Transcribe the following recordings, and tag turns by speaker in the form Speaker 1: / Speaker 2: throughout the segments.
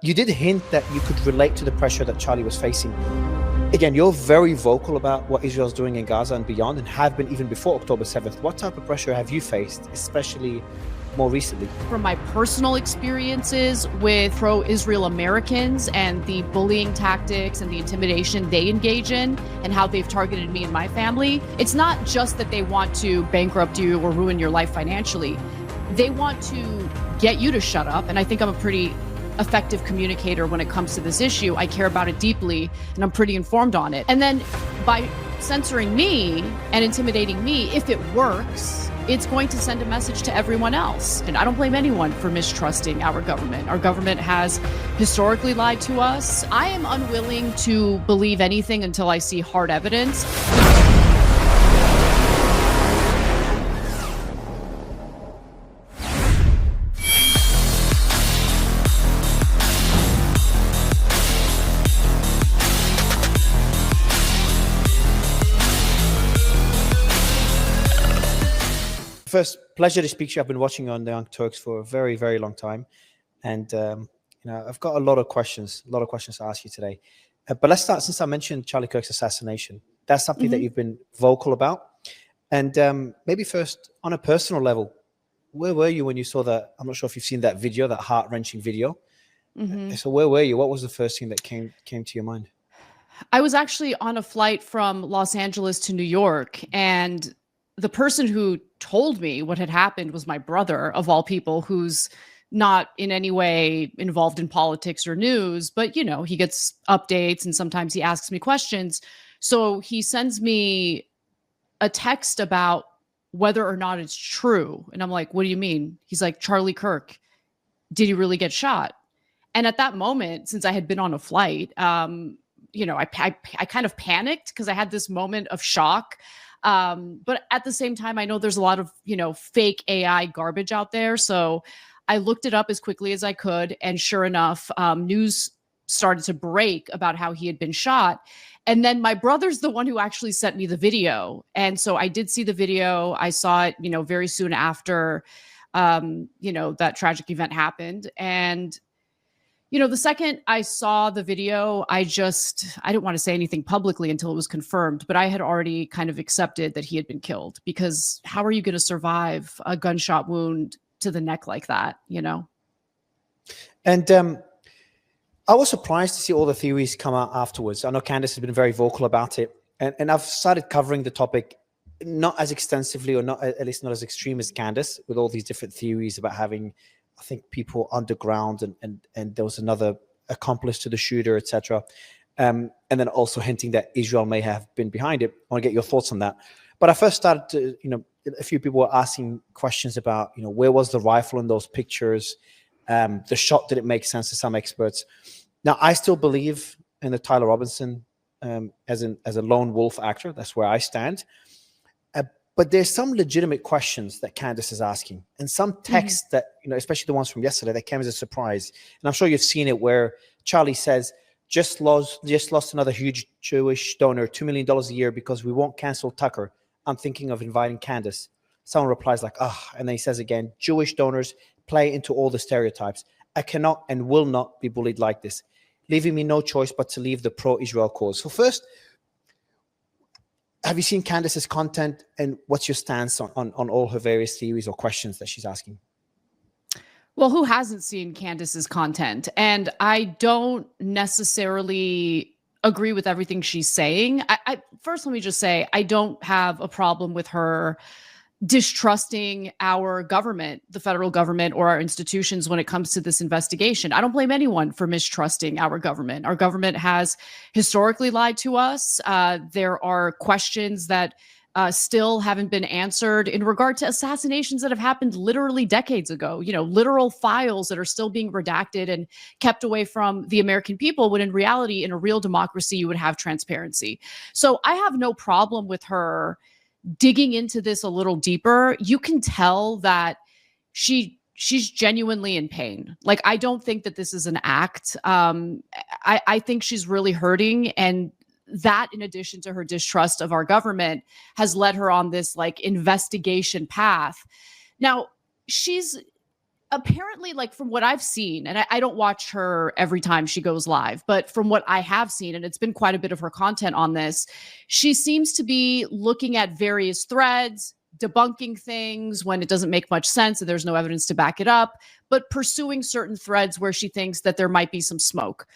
Speaker 1: You did hint that you could relate to the pressure that Charlie was facing. Again, you're very vocal about what Israel's doing in Gaza and beyond, and have been even before October 7th. What type of pressure have you faced, especially more recently?
Speaker 2: From my personal experiences with pro-Israel Americans and the bullying tactics and the intimidation they engage in and how they've targeted me and my family, it's not just that they want to bankrupt you or ruin your life financially. They want to get you to shut up. And I think I'm a pretty effective communicator when it comes to this issue. I care about it deeply and I'm pretty informed on it. And then by censoring me and intimidating me, if it works, it's going to send a message to everyone else. And I don't blame anyone for mistrusting our government. Our government has historically lied to us. I am unwilling to believe anything until I see hard evidence.
Speaker 1: First, pleasure to speak to you. I've been watching you on the Young Turks for a very, very long time. And, I've got a lot of questions to ask you today. But let's start, since I mentioned Charlie Kirk's assassination. That's something that you've been vocal about. And maybe first, on a personal level, where were you when you saw that? I'm not sure if you've seen that video, that heart-wrenching video. So where were you? What was the first thing that came to your mind?
Speaker 2: I was actually on a flight from Los Angeles to New York, and the person who told me what had happened was my brother, of all people, who's not in any way involved in politics or news, but, you know, he gets updates and sometimes he asks me questions. So he sends me a text about whether or not it's true. And I'm like, what do you mean? He's like, Charlie Kirk, did he really get shot? And at that moment, since I had been on a flight, I kind of panicked because I had this moment of shock. But at the same time, I know there's a lot of, fake AI garbage out there. So I looked it up as quickly as I could. And sure enough, news started to break about how he had been shot. And then my brother's the one who actually sent me the video. And so I did see the video. I saw it, very soon after, that tragic event happened. And the second I saw the video, I didn't want to say anything publicly until it was confirmed, but I had already kind of accepted that he had been killed, because how are you going to survive a gunshot wound to the neck like that,
Speaker 1: And I was surprised to see all the theories come out afterwards. I know Candace has been very vocal about it, and I've started covering the topic not as extensively, or not, at least not as extreme as Candace, with all these different theories about having, I think, people underground and there was another accomplice to the shooter, etc. And then also hinting that Israel may have been behind it. I want to get your thoughts on that. But I first started to, a few people were asking questions about, where was the rifle in those pictures? The shot, did it make sense to some experts? Now, I still believe in the Tyler Robinson as a lone wolf actor. That's where I stand. But there's some legitimate questions that Candace is asking, and some texts that, especially the ones from yesterday, that came as a surprise. And I'm sure you've seen it, where Charlie says, just lost another huge Jewish donor, $2 million a year, because we won't cancel Tucker. I'm thinking of inviting Candace. Someone replies like, and then he says again, Jewish donors play into all the stereotypes. I cannot and will not be bullied like this, leaving me no choice but to leave the pro-Israel cause. So first, have you seen Candace's content, and what's your stance on all her various theories or questions that she's asking?
Speaker 2: Well, who hasn't seen Candace's content? And I don't necessarily agree with everything she's saying. First, let me just say, I don't have a problem with her distrusting our government, the federal government, or our institutions when it comes to this investigation. I don't blame anyone for mistrusting our government. Our government has historically lied to us. There are questions that still haven't been answered in regard to assassinations that have happened literally decades ago, literal files that are still being redacted and kept away from the American people, when in reality, in a real democracy, you would have transparency. So I have no problem with her digging into this a little deeper. You can tell that she's genuinely in pain. Like, I don't think that this is an act. I think she's really hurting, and that, in addition to her distrust of our government, has led her on this investigation path. Now, she's apparently, like from what I've seen, and I don't watch her every time she goes live, but from what I have seen, and it's been quite a bit of her content on this, she seems to be looking at various threads, debunking things when it doesn't make much sense and there's no evidence to back it up, but pursuing certain threads where she thinks that there might be some smoke.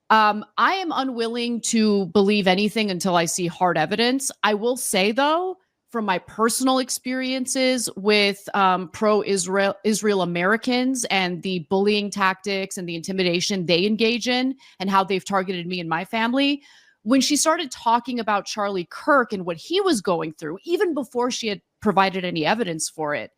Speaker 2: I am unwilling to believe anything until I see hard evidence. I will say, though, from my personal experiences with pro-Israel Americans and the bullying tactics and the intimidation they engage in and how they've targeted me and my family, when she started talking about Charlie Kirk and what he was going through, even before she had provided any evidence for it,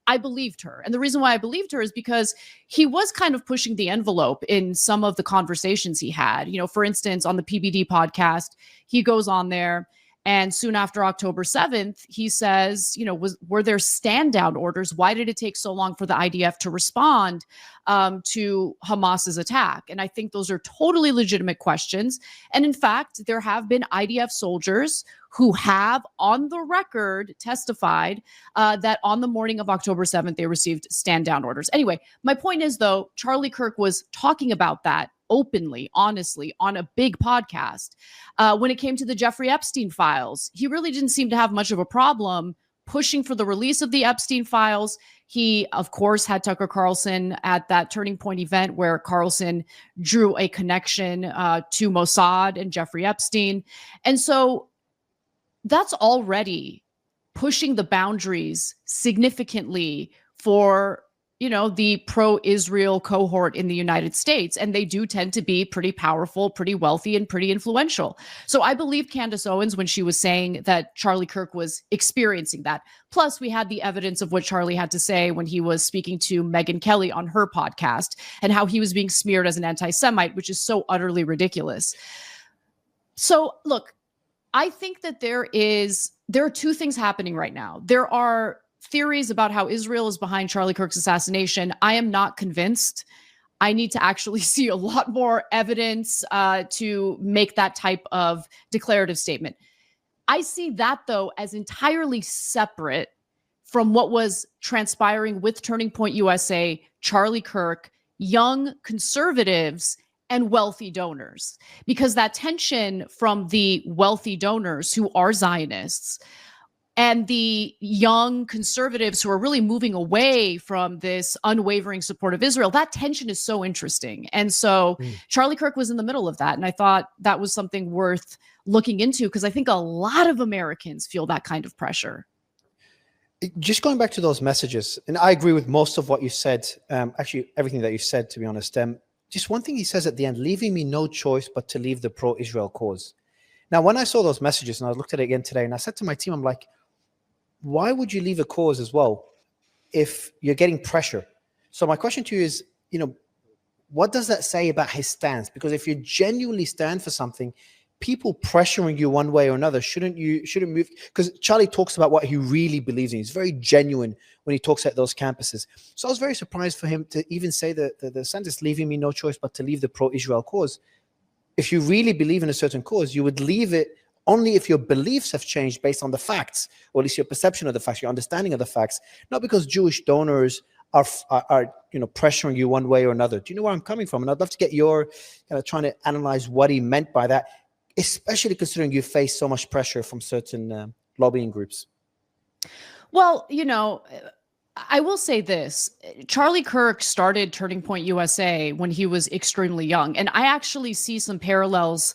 Speaker 2: I believed her. And the reason why I believed her is because he was kind of pushing the envelope in some of the conversations he had. You know, for instance, on the PBD podcast, he goes on there and soon after October 7th, he says, you know, were there stand down orders? Why did it take so long for the IDF to respond to Hamas's attack? And I think those are totally legitimate questions. And in fact, there have been IDF soldiers who have on the record testified that on the morning of October 7th, they received stand down orders. Anyway, my point is, though, Charlie Kirk was talking about that openly, honestly, on a big podcast. When it came to the Jeffrey Epstein files, he really didn't seem to have much of a problem pushing for the release of the Epstein files. He, of course, had Tucker Carlson at that Turning Point event where Carlson drew a connection to Mossad and Jeffrey Epstein. And so that's already pushing the boundaries significantly for, you know, the pro-Israel cohort in the United States. And they do tend to be pretty powerful, pretty wealthy, and pretty influential. So I believe Candace Owens when she was saying that Charlie Kirk was experiencing that. Plus, we had the evidence of what Charlie had to say when he was speaking to Megyn Kelly on her podcast and how he was being smeared as an anti-Semite, which is so utterly ridiculous. So, look, I think that there are two things happening right now. There are theories about how Israel is behind Charlie Kirk's assassination. I am not convinced. I need to actually see a lot more evidence to make that type of declarative statement. I see that, though, as entirely separate from what was transpiring with Turning Point USA, Charlie Kirk, young conservatives, and wealthy donors. Because that tension from the wealthy donors who are Zionists and the young conservatives who are really moving away from this unwavering support of Israel, that tension is so interesting. And so Charlie Kirk was in the middle of that. And I thought that was something worth looking into because I think a lot of Americans feel that kind of pressure.
Speaker 1: Just going back to those messages, and I agree with most of what you said, actually everything that you said, to be honest. Just one thing he says at the end, leaving me no choice but to leave the pro-Israel cause. Now, when I saw those messages and I looked at it again today and I said to my team, I'm like, why would you leave a cause as well if you're getting pressure? So my question to you is, you know, what does that say about his stance? Because if you genuinely stand for something, people pressuring you one way or another shouldn't move. Because Charlie talks about what he really believes in. He's very genuine when he talks at those campuses. So I was very surprised for him to even say the sentence, leaving me no choice but to leave the pro-Israel cause. If you really believe in a certain cause, you would leave it only if your beliefs have changed based on the facts, or at least your perception of the facts, your understanding of the facts, not because Jewish donors are pressuring you one way or another. Do you know where I'm coming from? And I'd love to get your trying to analyze what he meant by that, especially considering you face so much pressure from certain lobbying groups.
Speaker 2: Well, you know, I will say this. Charlie Kirk started Turning Point USA when he was extremely young. And I actually see some parallels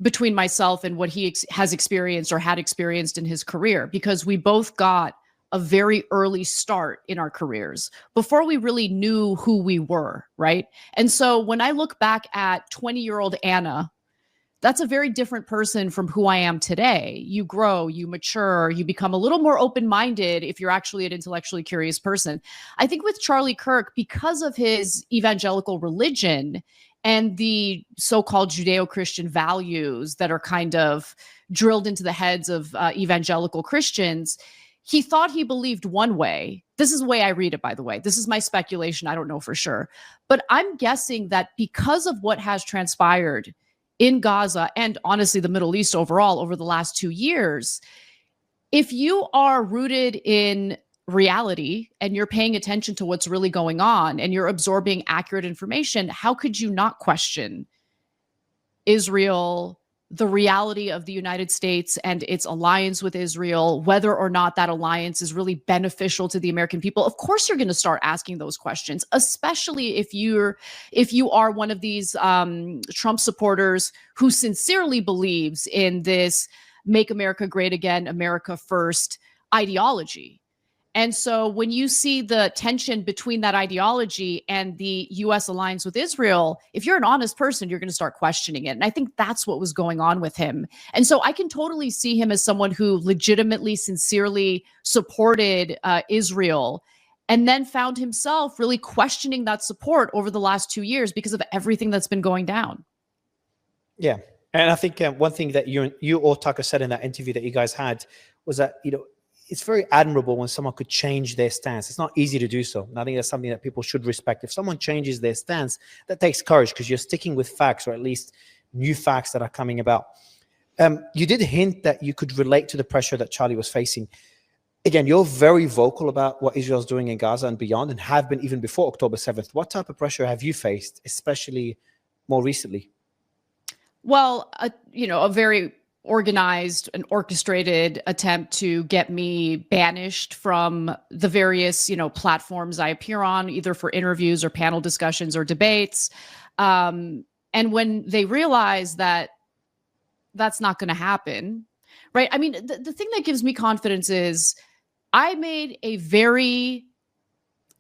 Speaker 2: between myself and what he has experienced or had experienced in his career, because we both got a very early start in our careers before we really knew who we were, right? And so when I look back at 20-year-old Anna, that's a very different person from who I am today. You grow, you mature, you become a little more open-minded if you're actually an intellectually curious person. I think with Charlie Kirk, because of his evangelical religion and the so-called Judeo-Christian values that are kind of drilled into the heads of evangelical Christians, he thought he believed one way. This is the way I read it, by the way. This is my speculation. I don't know for sure. But I'm guessing that because of what has transpired in Gaza and honestly the Middle East overall over the last 2 years, if you are rooted in reality and you're paying attention to what's really going on and you're absorbing accurate information, how could you not question Israel, the reality of the United States and its alliance with Israel, whether or not that alliance is really beneficial to the American people? Of course, you're going to start asking those questions, especially if you are one of these Trump supporters who sincerely believes in this "Make America Great Again, America First" ideology. And so when you see the tension between that ideology and the US alliance with Israel, if you're an honest person, you're going to start questioning it. And I think that's what was going on with him. And so I can totally see him as someone who legitimately, sincerely supported Israel and then found himself really questioning that support over the last 2 years because of everything that's been going down.
Speaker 1: Yeah. And I think one thing that you or Tucker said in that interview that you guys had was that, it's very admirable when someone could change their stance. It's not easy to do so. And I think that's something that people should respect. If someone changes their stance, that takes courage because you're sticking with facts, or at least new facts that are coming about. You did hint that you could relate to the pressure that Charlie was facing. Again, you're very vocal about what Israel's doing in Gaza and beyond, and have been even before October 7th. What type of pressure have you faced, especially more recently?
Speaker 2: Well, a very organized and orchestrated attempt to get me banished from the various, platforms I appear on, either for interviews or panel discussions or debates. And when they realize that that's not going to happen, right? I mean, the thing that gives me confidence is I made a very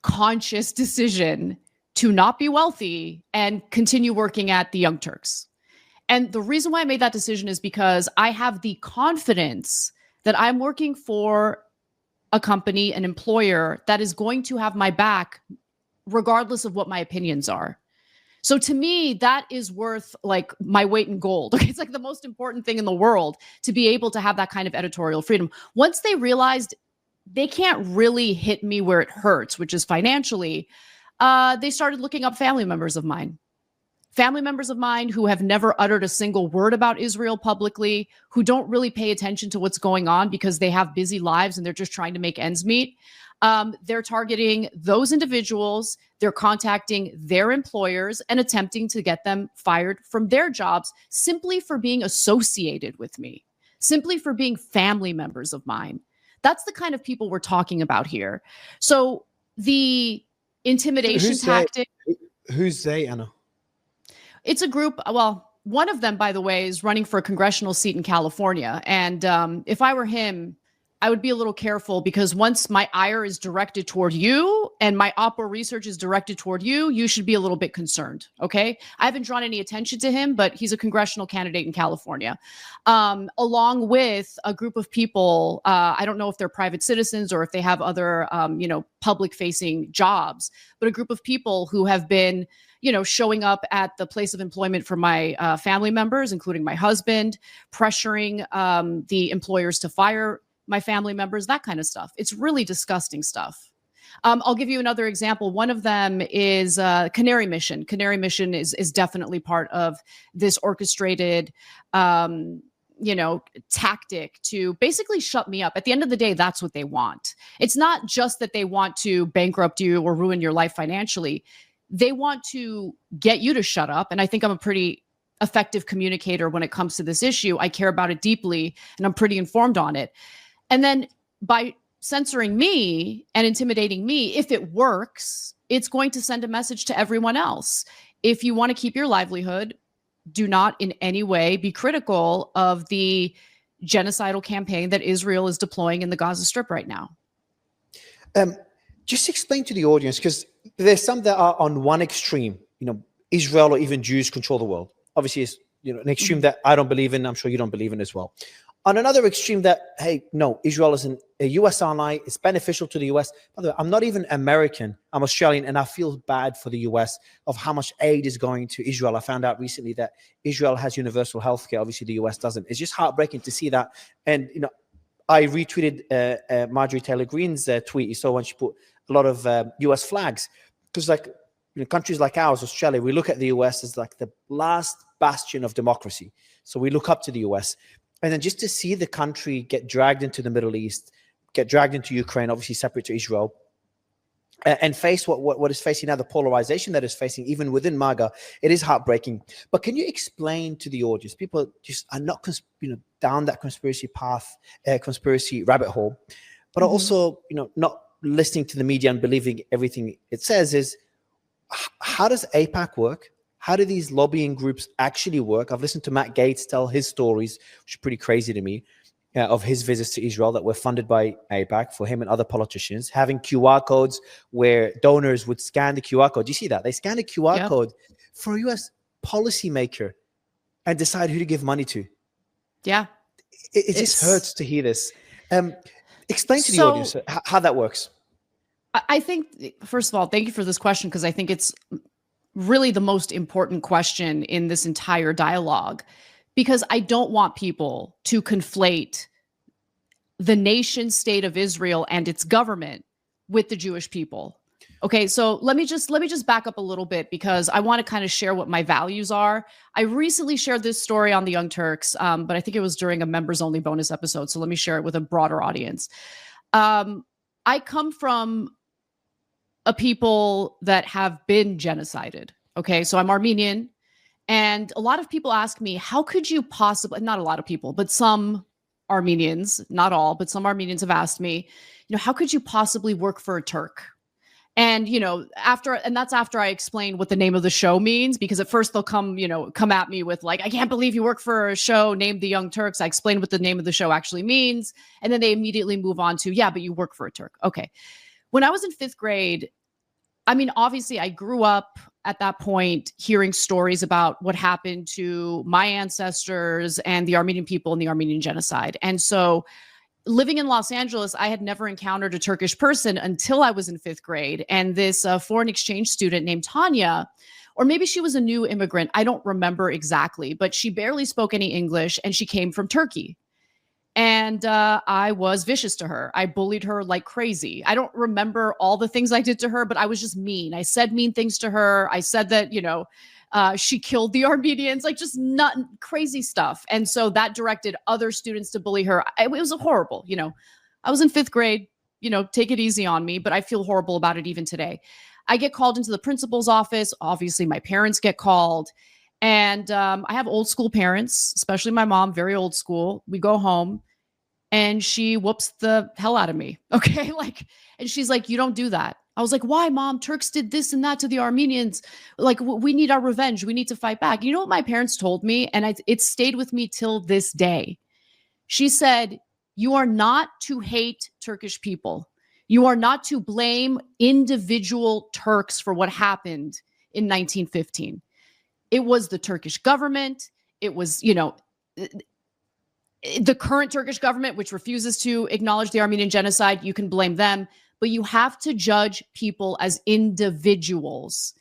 Speaker 2: conscious decision to not be wealthy and continue working at the Young Turks. And the reason why I made that decision is because I have the confidence that I'm working for a company, an employer that is going to have my back regardless of what my opinions are. So to me, that is worth like my weight in gold. It's like the most important thing in the world to be able to have that kind of editorial freedom. Once they realized they can't really hit me where it hurts, which is financially, they started looking up family members of mine. Family members of mine who have never uttered a single word about Israel publicly, who don't really pay attention to what's going on because they have busy lives and they're just trying to make ends meet. They're targeting those individuals. They're contacting their employers and attempting to get them fired from their jobs simply for being associated with me, simply for being family members of mine. That's the kind of people we're talking about here. So the intimidation tactic.
Speaker 1: Who's they, Anna?
Speaker 2: It's a group. Well, one of them, by the way, is running for a congressional seat in California. And if I were him, I would be a little careful, because once my ire is directed toward you and my Oppo research is directed toward you, you should be a little bit concerned. Okay. I haven't drawn any attention to him, but he's a congressional candidate in California, along with a group of people. I don't know if they're private citizens or if they have other, public facing jobs, but a group of people who have been, showing up at the place of employment for my family members, including my husband, pressuring the employers to fire my family members, that kind of stuff. It's really disgusting stuff. I'll give you another example. One of them is Canary Mission. Canary Mission is definitely part of this orchestrated, tactic to basically shut me up. At the end of the day, that's what they want. It's not just that they want to bankrupt you or ruin your life financially. They want to get you to shut up. And I think I'm a pretty effective communicator when it comes to this issue. I care about it deeply and I'm pretty informed on it. And then by censoring me and intimidating me, if it works, it's going to send a message to everyone else. If you want to keep your livelihood, do not in any way be critical of the genocidal campaign that Israel is deploying in the Gaza Strip right now.
Speaker 1: Just explain to the audience, because there's some that are on one extreme, Israel or even Jews control the world. Obviously, it's an extreme that I don't believe in. I'm sure you don't believe in as well. On another extreme that, hey, no, Israel is a U.S. ally. It's beneficial to the U.S. By the way, I'm not even American. I'm Australian, and I feel bad for the U.S. of how much aid is going to Israel. I found out recently that Israel has universal health care. Obviously, the U.S. doesn't. It's just heartbreaking to see that. And, I retweeted Marjorie Taylor Greene's tweet. You saw when she put a lot of U.S. flags. Because, countries like ours, Australia, we look at the U.S. as like the last bastion of democracy. So we look up to the U.S., and then just to see the country get dragged into the Middle East, get dragged into Ukraine, obviously separate to Israel, and face what is facing now, the polarization that is facing even within MAGA. It is heartbreaking. But can you explain to the audience, people just are not down that conspiracy path, conspiracy rabbit hole, but are also not listening to the media and believing everything it says, is how does AIPAC work? How do these lobbying groups actually work? I've listened to Matt Gaetz tell his stories, which are pretty crazy to me, of his visits to Israel that were funded by AIPAC for him and other politicians, having QR codes where donors would scan the QR code. Do you see that? They scan a QR code for a US policymaker and decide who to give money to.
Speaker 2: Yeah.
Speaker 1: It just hurts to hear this. Explain to the audience how that works.
Speaker 2: I think, first of all, thank you for this question, because I think it's really the most important question in this entire dialogue, because I don't want people to conflate the nation state of Israel and its government with the Jewish people. Okay, so let me just back up a little bit, because I want to kind of share what my values are. I recently shared this story on the Young Turks, but I think it was during a members only bonus episode. So let me share it with a broader audience. I come from a people that have been genocided. Okay, so I'm Armenian. And a lot of people ask me, how could you possibly, not a lot of people, but some Armenians, not all, but some Armenians have asked me, how could you possibly work for a Turk? And, that's after I explain what the name of the show means, because at first they'll come at me with like, I can't believe you work for a show named The Young Turks. I explain what the name of the show actually means. And then they immediately move on to, yeah, but you work for a Turk. Okay. When I was in 5th grade, I mean, obviously I grew up at that point hearing stories about what happened to my ancestors and the Armenian people in the Armenian genocide. And so living in Los Angeles, I had never encountered a Turkish person until I was in 5th grade. And this foreign exchange student named Tanya, or maybe she was a new immigrant, I don't remember exactly, but she barely spoke any English and she came from Turkey. And I was vicious to her. I bullied her like crazy. I don't remember all the things I did to her, but I was just mean. I said mean things to her. I said that, she killed the Armenians, like just crazy stuff. And so that directed other students to bully her. It was horrible. I was in 5th grade, take it easy on me, but I feel horrible about it even today. I get called into the principal's office. Obviously, my parents get called. And I have old school parents, especially my mom, very old school. We go home and she whoops the hell out of me. Okay. And she's like, you don't do that. I was like, why, Mom? Turks did this and that to the Armenians. Like, we need our revenge. We need to fight back. You know what my parents told me? And it stayed with me till this day. She said, you are not to hate Turkish people. You are not to blame individual Turks for what happened in 1915. It was the Turkish government. It was, the current Turkish government, which refuses to acknowledge the Armenian genocide. You can blame them, but you have to judge people as individuals.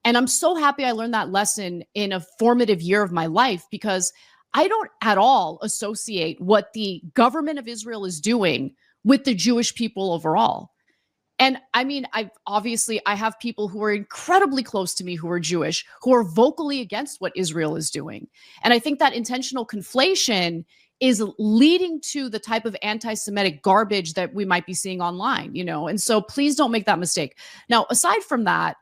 Speaker 2: And I'm so happy I learned that lesson in a formative year of my life, because I don't at all associate what the government of Israel is doing with the Jewish people overall. And I mean, I have people who are incredibly close to me who are Jewish, who are vocally against what Israel is doing. And I think that intentional conflation is leading to the type of anti-Semitic garbage that we might be seeing online, and so please don't make that mistake. Now, aside from that,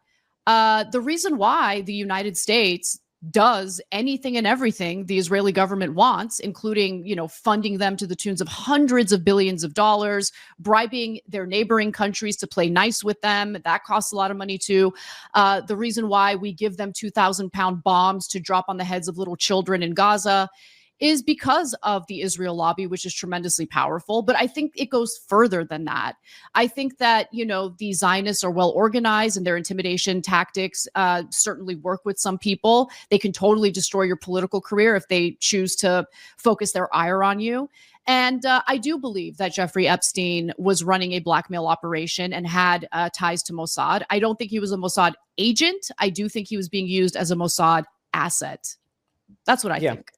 Speaker 2: the reason why the United States does anything and everything the Israeli government wants, including, funding them to the tunes of hundreds of billions of dollars, bribing their neighboring countries to play nice with them. That costs a lot of money too. The reason why we give them 2,000-pound bombs to drop on the heads of little children in Gaza is because of the Israel lobby, which is tremendously powerful. But I think it goes further than that. I think that, the Zionists are well organized and their intimidation tactics certainly work with some people. They can totally destroy your political career if they choose to focus their ire on you. And I do believe that Jeffrey Epstein was running a blackmail operation and had ties to Mossad. I don't think he was a Mossad agent. I do think he was being used as a Mossad asset. That's what I think.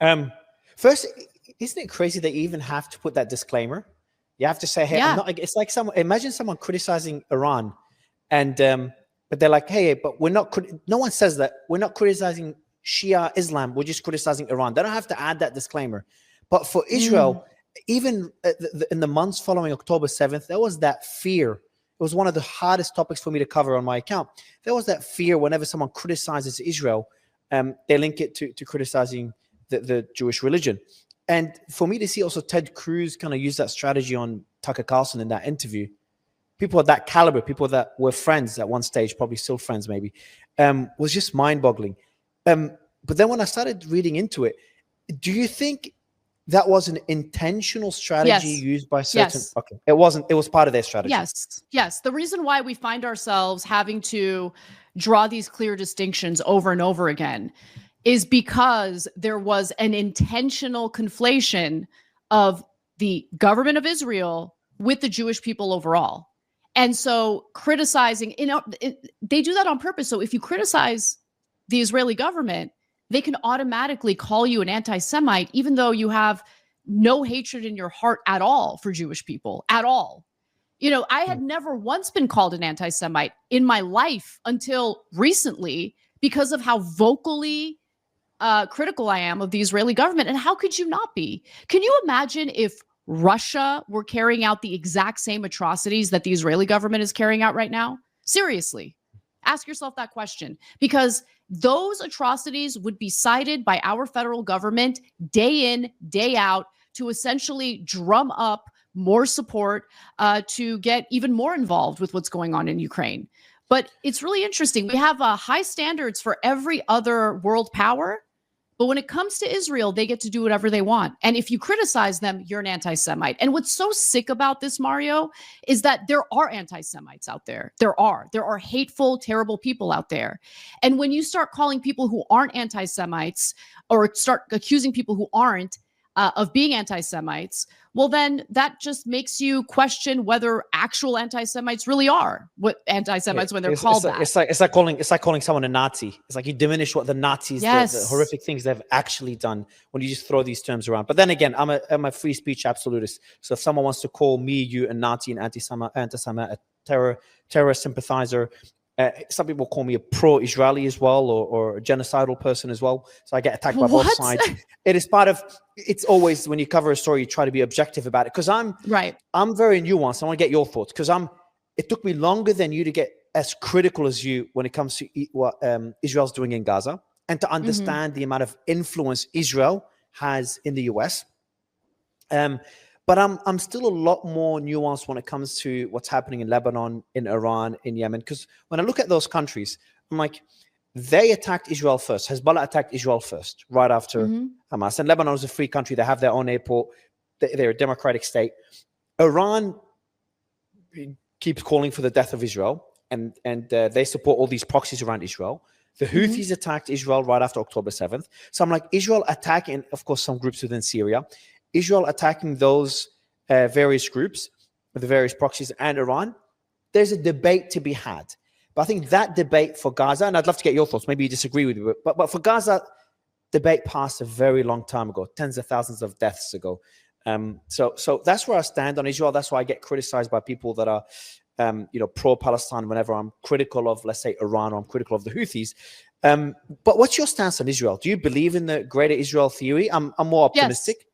Speaker 1: First, isn't it crazy that you even have to put that disclaimer? You have to say, hey, I'm not, it's like imagine someone criticizing Iran and, but they're like, hey, but we're not, no one says that. We're not criticizing Shia Islam. We're just criticizing Iran. They don't have to add that disclaimer. But for Israel, even in the months following October 7th, there was that fear. It was one of the hardest topics for me to cover on my account. There was that fear whenever someone criticizes Israel, they link it to criticizing the Jewish religion. And for me to see also Ted Cruz kind of use that strategy on Tucker Carlson in that interview, people of that caliber, people that were friends at one stage, probably still friends maybe, was just mind-boggling. But then when I started reading into it, do you think that was an intentional strategy used by certain?
Speaker 2: Yes.
Speaker 1: Okay, it wasn't. It was part of their strategy.
Speaker 2: Yes. The reason why we find ourselves having to draw these clear distinctions over and over again is because there was an intentional conflation of the government of Israel with the Jewish people overall. And so criticizing, they do that on purpose. So if you criticize the Israeli government, they can automatically call you an anti-Semite, even though you have no hatred in your heart at all for Jewish people, at all. I had never once been called an anti-Semite in my life until recently because of how vocally critical I am of the Israeli government. And how could you not be? Can you imagine if Russia were carrying out the exact same atrocities that the Israeli government is carrying out right now? Seriously, ask yourself that question, because those atrocities would be cited by our federal government day in, day out to essentially drum up more support to get even more involved with what's going on in Ukraine. But it's really interesting. We have high standards for every other world power. But when it comes to Israel, they get to do whatever they want. And if you criticize them, you're an anti-Semite. And what's so sick about this, Mario, is that there are anti-Semites out there. There are hateful, terrible people out there. And when you start calling people who aren't anti-Semites or start accusing people who aren't of being anti-Semites, well, then that just makes you question whether actual anti-Semites really are what anti-Semites when they're called that.
Speaker 1: It's like calling someone a Nazi. It's like you diminish what the Nazis, the horrific things they've actually done when you just throw these terms around. But then again, I'm a free speech absolutist. So if someone wants to call me, you, a Nazi, an anti-Semite, a terror sympathizer, some people call me a pro-Israeli as well, or a genocidal person as well. So I get attacked by both sides. It is part of. It's always when you cover a story, you try to be objective about it, because I'm very nuanced. I want to get your thoughts, because it took me longer than you to get as critical as you when it comes to what Israel's doing in Gaza, and to understand the amount of influence Israel has in the US. But I'm still a lot more nuanced when it comes to what's happening in Lebanon, in Iran, in Yemen. Because when I look at those countries, I'm like, they attacked Israel first. Hezbollah attacked Israel first, right after Hamas. And Lebanon is a free country. They have their own airport. They're a democratic state. Iran keeps calling for the death of Israel, and they support all these proxies around Israel. The Houthis attacked Israel right after October 7th. So I'm like, Israel attacking, of course, some groups within Syria. Israel attacking those various groups, the various proxies, and Iran. There's a debate to be had. But I think that debate for Gaza, and I'd love to get your thoughts, maybe you disagree with me, but for Gaza, debate passed a very long time ago, tens of thousands of deaths ago. So that's where I stand on Israel. That's why I get criticized by people that are pro-Palestine whenever I'm critical of, let's say, Iran, or I'm critical of the Houthis. But what's your stance on Israel? Do you believe in the greater Israel theory? I'm more optimistic.
Speaker 2: Yes.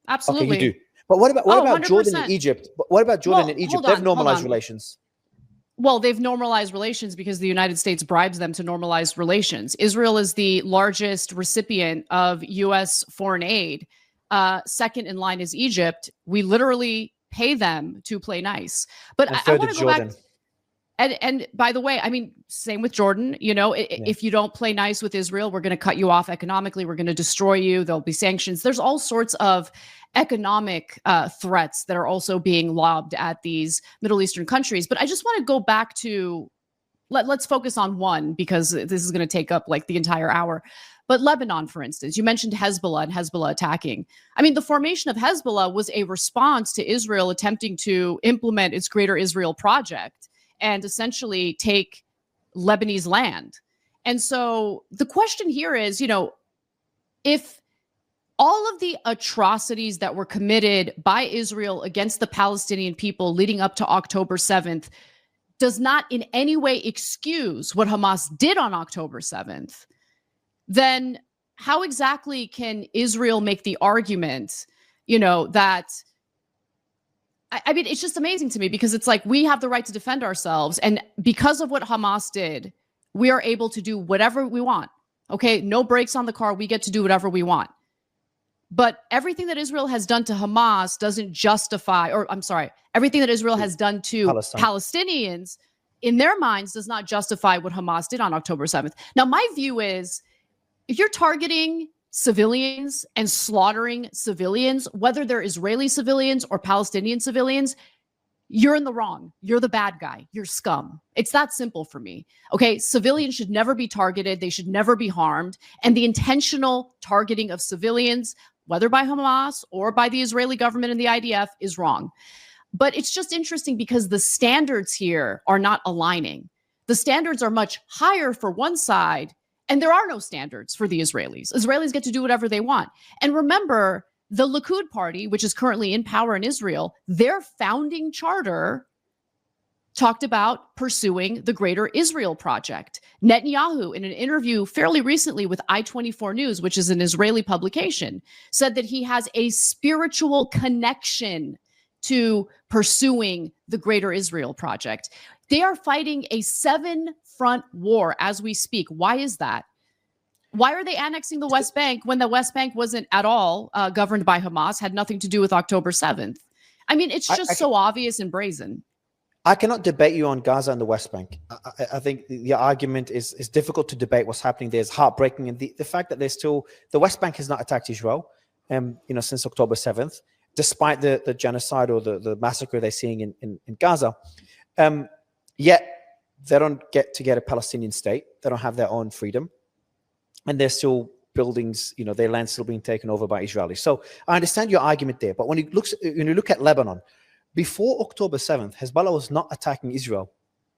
Speaker 2: Absolutely.
Speaker 1: Okay, you do. But what about Jordan and Egypt? What about Jordan and Egypt? They've normalized relations.
Speaker 2: Well, they've normalized relations because the United States bribes them to normalize relations. Israel is the largest recipient of U.S. foreign aid. Second in line is Egypt. We literally pay them to play nice. But I want to go back. And by the way, I mean, same with Jordan. If you don't play nice with Israel, we're going to cut you off economically. We're going to destroy you. There'll be sanctions. There's all sorts of economic threats that are also being lobbed at these Middle Eastern countries. But I just want to go back to, let's focus on one, because this is going to take up like the entire hour. But Lebanon, for instance, you mentioned Hezbollah and Hezbollah attacking. I mean, the formation of Hezbollah was a response to Israel attempting to implement its Greater Israel Project and essentially take Lebanese land. And so the question here is, if all of the atrocities that were committed by Israel against the Palestinian people leading up to October 7th does not in any way excuse what Hamas did on October 7th, then how exactly can Israel make the argument, that I mean, it's just amazing to me because it's like we have the right to defend ourselves. And because of what Hamas did, we are able to do whatever we want. Okay. No brakes on the car. We get to do whatever we want. But everything that Israel has done to Hamas doesn't justify, or I'm sorry, everything that Israel has done to Palestinians in their minds does not justify what Hamas did on October 7th. Now, my view is if you're targeting civilians and slaughtering civilians, whether they're Israeli civilians or Palestinian civilians, you're in the wrong. You're the bad guy. You're scum. It's that simple for me. Okay. Civilians should never be targeted. They should never be harmed. And the intentional targeting of civilians, whether by Hamas or by the Israeli government and the IDF, is wrong. But it's just interesting because the standards here are not aligning. The standards are much higher for one side, and there are no standards for the Israelis. Israelis get to do whatever they want. And remember, the Likud party, which is currently in power in Israel, their founding charter talked about pursuing the Greater Israel Project. Netanyahu, in an interview fairly recently with I-24 News, which is an Israeli publication, said that he has a spiritual connection to pursuing the Greater Israel Project. They are fighting a 7-front war as we speak. Why is that? Why are they annexing the West Bank when the West Bank wasn't at all governed by Hamas, had nothing to do with October 7th? I mean, it's just so obvious and brazen.
Speaker 1: I cannot debate you on Gaza and the West Bank. I think the argument is difficult to debate. What's happening there is heartbreaking. And the fact that the West Bank has not attacked Israel, since October 7th, despite the genocide or the massacre they're seeing in Gaza. Yet they don't get a Palestinian state. They don't have their own freedom. And there's still buildings, their land's still being taken over by Israelis. So I understand your argument there. But when you look at Lebanon, before October 7th, Hezbollah was not attacking Israel.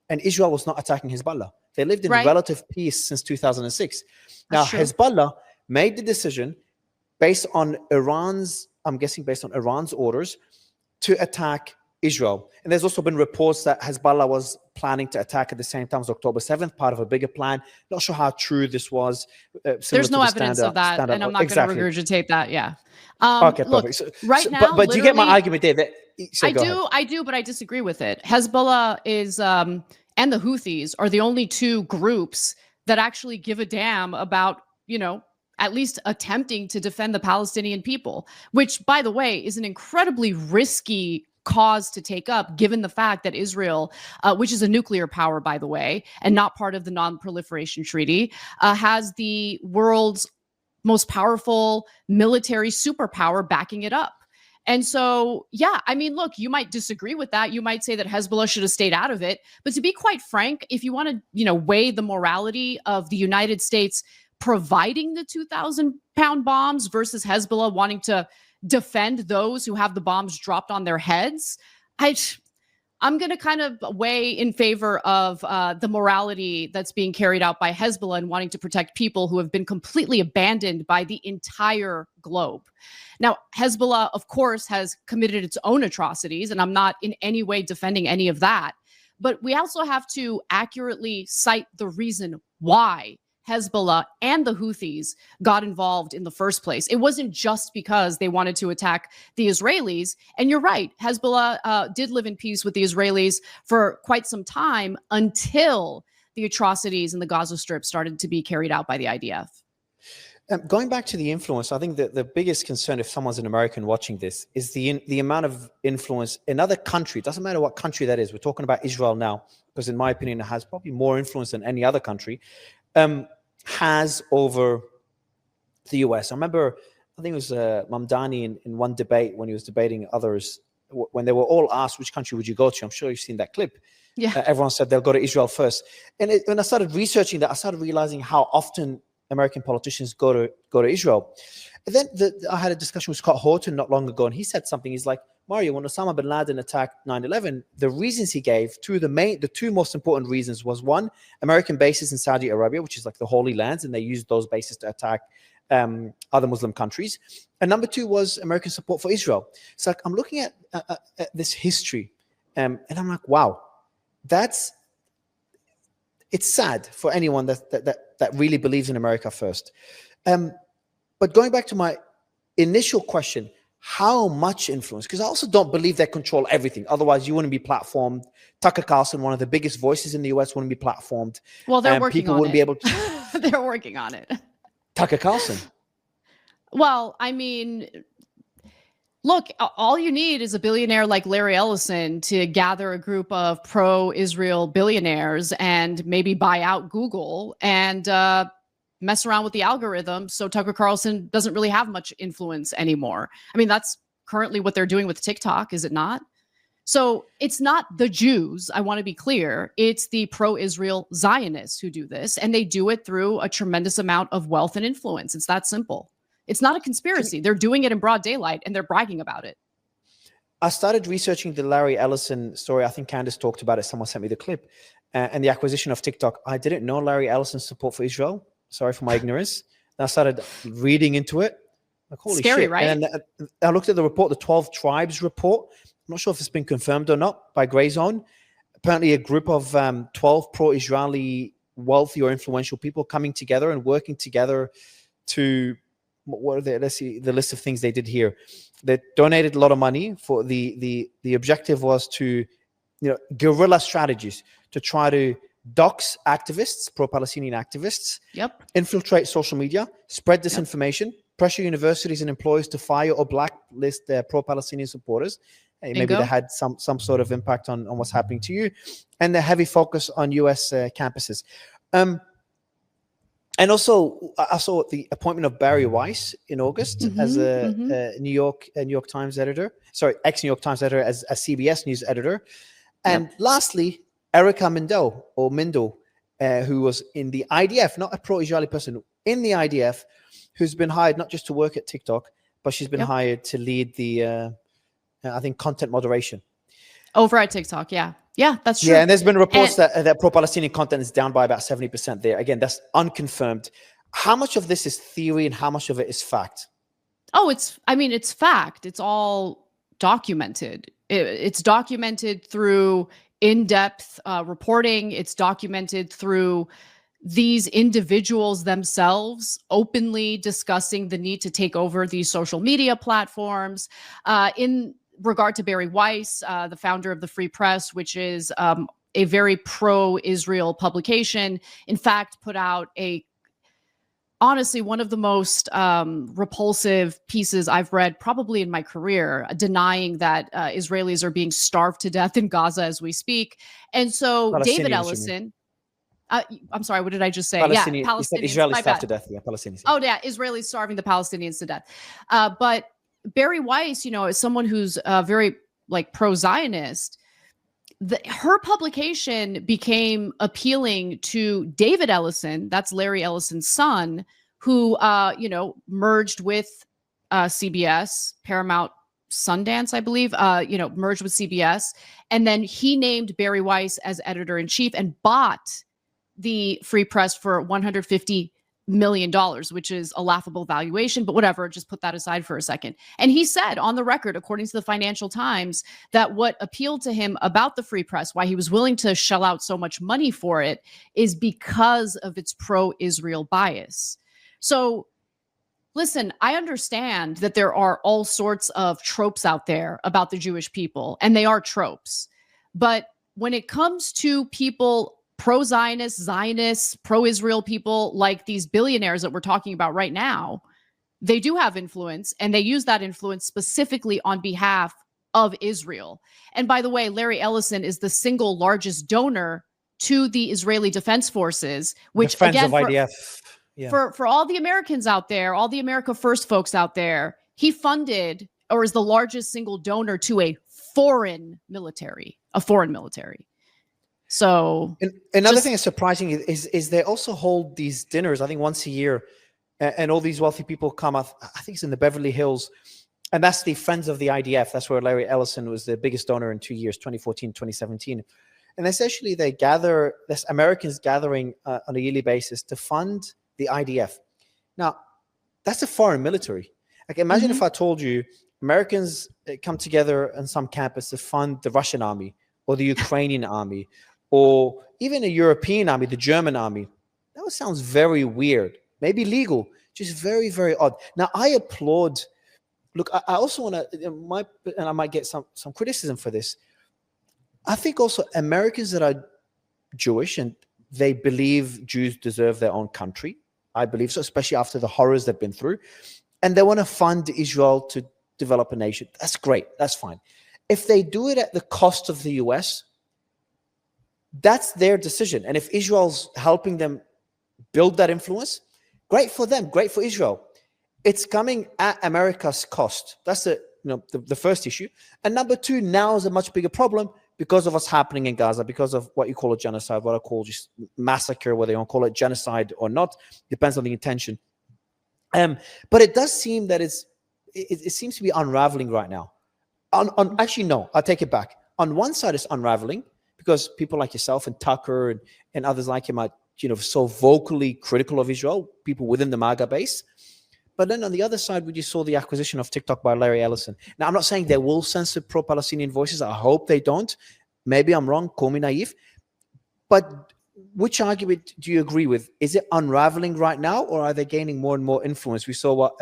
Speaker 1: And Israel was not attacking Hezbollah. They lived in relative peace since 2006. Now, Hezbollah made the decision based on Iran's orders to attack Israel. And there's also been reports that Hezbollah was planning to attack at the same time as October 7th, part of a bigger plan. Not sure how true this was.
Speaker 2: There's no evidence of that, and I'm not going to regurgitate that. Yeah.
Speaker 1: Okay,
Speaker 2: look,
Speaker 1: perfect. So,
Speaker 2: right now,
Speaker 1: but you get my argument there.
Speaker 2: I do, but I disagree with it. Hezbollah is, and the Houthis are the only two groups that actually give a damn about, at least attempting to defend the Palestinian people, which, by the way, is an incredibly risky cause to take up, given the fact that Israel, which is a nuclear power, by the way, and not part of the Non-Proliferation Treaty, has the world's most powerful military superpower backing it up. And so, yeah, I mean, look, you might disagree with that. You might say that Hezbollah should have stayed out of it. But to be quite frank, if you want to, weigh the morality of the United States providing the 2,000-pound bombs versus Hezbollah wanting to defend those who have the bombs dropped on their heads, I'm going to kind of weigh in favor of the morality that's being carried out by Hezbollah and wanting to protect people who have been completely abandoned by the entire globe. Now, Hezbollah, of course, has committed its own atrocities, and I'm not in any way defending any of that. But we also have to accurately cite the reason why Hezbollah and the Houthis got involved in the first place. It wasn't just because they wanted to attack the Israelis. And you're right, Hezbollah did live in peace with the Israelis for quite some time until the atrocities in the Gaza Strip started to be carried out by the IDF.
Speaker 1: Going back to the influence, I think that the biggest concern, if someone's an American watching this, is the amount of influence another country. It doesn't matter what country that is. We're talking about Israel now, because in my opinion, it has probably more influence than any other country. Has over the US. I remember, I think it was Mamdani in one debate when he was debating others, when they were all asked, which country would you go to? I'm sure you've seen that clip.
Speaker 2: Yeah.
Speaker 1: Everyone said they'll go to Israel first. And when I started researching that, I started realizing how often American politicians go to Israel. And then I had a discussion with Scott Horton not long ago, and he said something. He's like, Mario, when Osama bin Laden attacked 9/11, the reasons he gave, the two most important reasons was, one, American bases in Saudi Arabia, which is like the Holy Lands, and they used those bases to attack other Muslim countries. And number two was American support for Israel. So I'm looking at this history, and I'm like, wow, it's sad for anyone that really believes in America first. But going back to my initial question, how much influence, because I also don't believe they control everything. Otherwise, you wouldn't be platformed. Tucker Carlson, one of the biggest voices in the US, wouldn't be platformed.
Speaker 2: Well, they're
Speaker 1: And
Speaker 2: working
Speaker 1: people
Speaker 2: on
Speaker 1: wouldn't
Speaker 2: it.
Speaker 1: be able to.
Speaker 2: They're working on it.
Speaker 1: Tucker Carlson.
Speaker 2: Well, I mean, look, all you need is a billionaire like Larry Ellison to gather a group of pro-Israel billionaires and maybe buy out Google and mess around with the algorithm so Tucker Carlson doesn't really have much influence anymore. I mean, that's currently what they're doing with TikTok, is it not? So it's not the Jews, I want to be clear. It's the pro-Israel Zionists who do this, and they do it through a tremendous amount of wealth and influence. It's that simple. It's not a conspiracy. They're doing it in broad daylight, and they're bragging about it.
Speaker 1: I started researching the Larry Ellison story. I think Candace talked about it. Someone sent me the clip. And the acquisition of TikTok. I didn't know Larry Ellison's support for Israel. Sorry for my ignorance. And I started reading into it. Like, holy
Speaker 2: Scary,
Speaker 1: shit.
Speaker 2: right?
Speaker 1: And I looked at the report, the 12 Tribes report. I'm not sure if it's been confirmed or not by Grey Zone. Apparently, a group of 12 pro-Israeli wealthy or influential people coming together and working together to, what are they? Let's see the list of things they did here. They donated a lot of money for the objective was to, guerrilla strategies to try to dox activists, pro-Palestinian activists, infiltrate social media, spread disinformation, pressure universities and employers to fire or blacklist their pro-Palestinian supporters. Hey, maybe they had some sort of impact on what's happening to you, and the heavy focus on U.S. campuses. And also, I saw the appointment of Barry Weiss in August as a New York Times editor. Sorry, ex-New York Times editor, as a CBS News editor. And lastly, Erica Mindel, who was in the IDF, not a pro-Israeli person, in the IDF, who's been hired not just to work at TikTok, but she's been hired to lead the, I think, content moderation.
Speaker 2: Over at TikTok, yeah. Yeah, that's true.
Speaker 1: Yeah, and there's been reports that pro-Palestinian content is down by about 70% there. Again, that's unconfirmed. How much of this is theory and how much of it is fact?
Speaker 2: Oh, it's fact. It's all documented. It's documented through in-depth reporting. It's documented through these individuals themselves openly discussing the need to take over these social media platforms. In regard to Barry Weiss, the founder of the Free Press, which is a very pro-Israel publication, in fact, put out honestly, one of the most repulsive pieces I've read probably in my career, denying that Israelis are being starved to death in Gaza as we speak. And so David Ellison, I'm sorry, what did I just say?
Speaker 1: Palestinians.
Speaker 2: Yeah, Palestinians.
Speaker 1: Israelis starved to death. Yeah, Palestinians.
Speaker 2: Oh, yeah, Israelis starving the Palestinians to death. But Barry Weiss, is someone who's very pro-Zionist. Her publication became appealing to David Ellison, that's Larry Ellison's son, who merged with CBS, Paramount Sundance, I believe, merged with CBS, and then he named Barry Weiss as editor-in-chief and bought the Free Press for $150 million, which is a laughable valuation, but whatever, just put that aside for a second. And he said on the record, according to the Financial Times, that what appealed to him about the Free Press, why he was willing to shell out so much money for it, is because of its pro-Israel bias. So listen, I understand that there are all sorts of tropes out there about the Jewish people, and they are tropes. But when it comes to people, pro-Zionist, Zionists, pro-Israel people like these billionaires that we're talking about right now, they do have influence, and they use that influence specifically on behalf of Israel. And by the way, Larry Ellison is the single largest donor to the Israeli Defense Forces, which
Speaker 1: the friends
Speaker 2: again,
Speaker 1: of IDF.
Speaker 2: For all the Americans out there, all the America First folks out there, he funded or is the largest single donor to a foreign military. So
Speaker 1: another thing that's surprising is they also hold these dinners, I think once a year, and all these wealthy people come up. I think it's in the Beverly Hills, and that's the Friends of the IDF. That's where Larry Ellison was the biggest donor in 2 years, 2014, 2017. And essentially they gather, there's Americans gathering on a yearly basis to fund the IDF. Now, that's a foreign military. Like, imagine if I told you Americans come together on some campus to fund the Russian army or the Ukrainian army, or even a European army, the German army. That sounds very weird, maybe legal, just very, very odd. Now, I applaud look, I also want to, and I might get some criticism for this. I think also Americans that are Jewish and they believe Jews deserve their own country. I believe so, especially after the horrors they've been through. And they want to fund Israel to develop a nation. That's great. That's fine. If they do it at the cost of the US, that's their decision. And if Israel's helping them build that influence, great for them, great for Israel. It's coming at America's cost. That's the first issue. And number two, now is a much bigger problem because of what's happening in Gaza, because of what you call a genocide, what I call just massacre, whether you want to call it genocide or not, depends on the intention. But it does seem that it seems to be unraveling right now. Actually, no, I'll take it back. On one side, it's unraveling because people like yourself and Tucker and others like him are, so vocally critical of Israel, people within the MAGA base. But then on the other side, we just saw the acquisition of TikTok by Larry Ellison. Now, I'm not saying they will censor pro-Palestinian voices. I hope they don't. Maybe I'm wrong. Call me naive. But which argument do you agree with? Is it unraveling right now, or are they gaining more and more influence? We saw what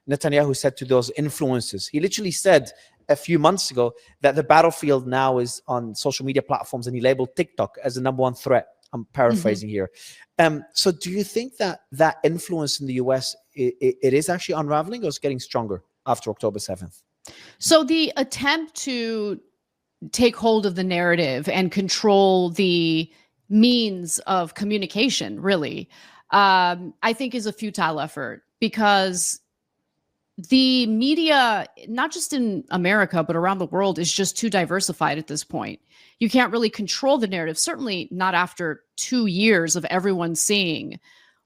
Speaker 1: Netanyahu said to those influencers. He literally said a few months ago that the battlefield now is on social media platforms, and he labeled TikTok as the number one threat. I'm paraphrasing here. So do you think that influence in the US, it is actually unraveling, or is getting stronger after October 7th?
Speaker 2: So the attempt to take hold of the narrative and control the means of communication, really, I think is a futile effort, because the media, not just in America, but around the world, is just too diversified at this point. You can't really control the narrative, certainly not after 2 years of everyone seeing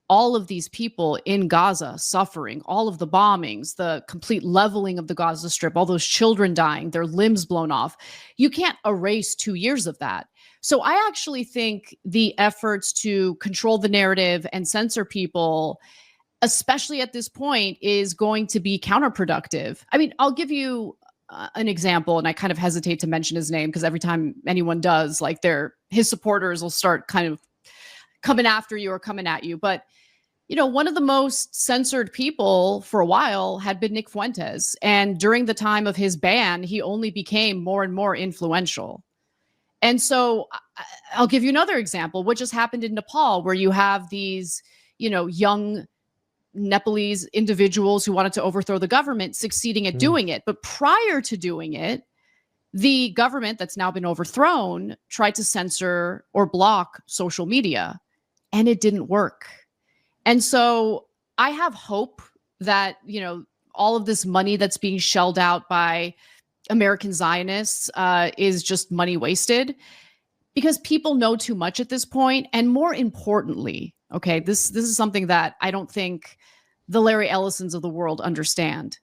Speaker 2: all of these people in Gaza suffering, all of the bombings, the complete leveling of the Gaza Strip, all those children dying, their limbs blown off. You can't erase 2 years of that. So I actually think the efforts to control the narrative and censor people, especially at this point, is going to be counterproductive. I mean, I'll give you an example, and I kind of hesitate to mention his name because every time anyone does, like his supporters will start kind of coming after you or coming at you. But, one of the most censored people for a while had been Nick Fuentes. And during the time of his ban, he only became more and more influential. And so I'll give you another example, what just happened in Nepal, where you have these, young Nepalese individuals who wanted to overthrow the government succeeding at doing it. But prior to doing it, the government that's now been overthrown tried to censor or block social media, and it didn't work. And so I have hope that, all of this money that's being shelled out by American Zionists is just money wasted, because people know too much at this point. And more importantly, okay, this is something that I don't think the Larry Ellisons of the world understand.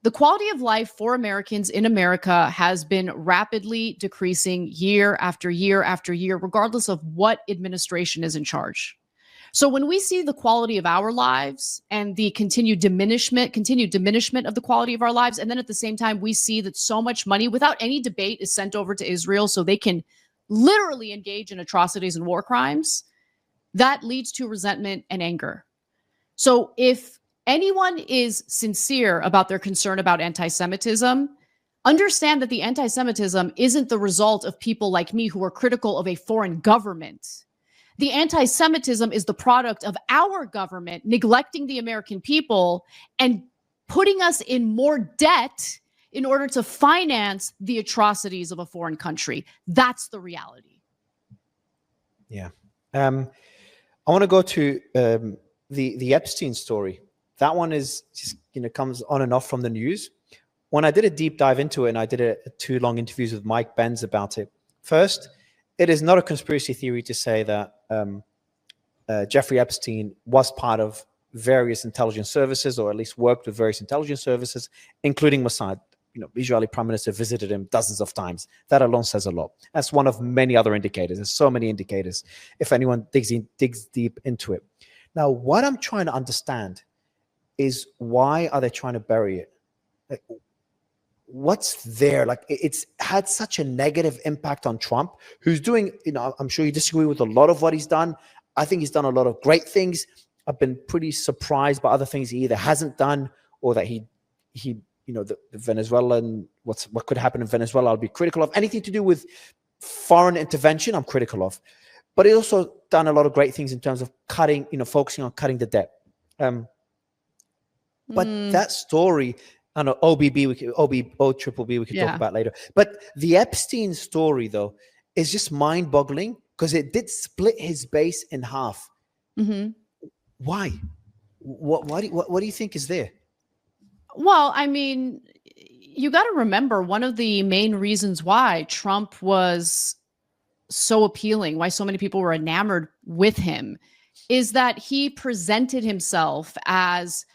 Speaker 2: The quality of life for Americans in America has been rapidly decreasing year after year after year, regardless of what administration is in charge. So when we see the quality of our lives and the continued diminishment of the quality of our lives, and then at the same time, we see that so much money without any debate is sent over to Israel so they can literally engage in atrocities and war crimes, that leads to resentment and anger. So if anyone is sincere about their concern about anti-Semitism, understand that the anti-Semitism isn't the result of people like me who are critical of a foreign government. The anti-Semitism is the product of our government neglecting the American people and putting us in more debt in order to finance the atrocities of a foreign country. That's the reality.
Speaker 1: Yeah. I want to go to the Epstein story. That one is just, comes on and off from the news. When I did a deep dive into it, and I did 2 long interviews with Mike Benz about it. First, it is not a conspiracy theory to say that Jeffrey Epstein was part of various intelligence services, or at least worked with various intelligence services, including Mossad. Israeli prime minister visited him dozens of times. That alone says a lot. That's one of many other indicators. There's so many indicators if anyone digs deep into it. Now, what I'm trying to understand is, why are they trying to bury it? Like, what's there? Like, it's had such a negative impact on Trump, who's doing, I'm sure you disagree with a lot of what he's done. I think he's done a lot of great things. I've been pretty surprised by other things he either hasn't done or that he the Venezuelan, what could happen in Venezuela, I'll be critical of. Anything to do with foreign intervention, I'm critical of. But he's also done a lot of great things in terms of cutting, focusing on cutting the debt. But that story, I know OBB, we could talk about later. But the Epstein story, though, is just mind-boggling because it did split his base in half.
Speaker 2: Mm-hmm.
Speaker 1: Why? What do you think is there?
Speaker 2: Well, I mean, you got to remember one of the main reasons why Trump was so appealing, why so many people were enamored with him, is that he presented himself as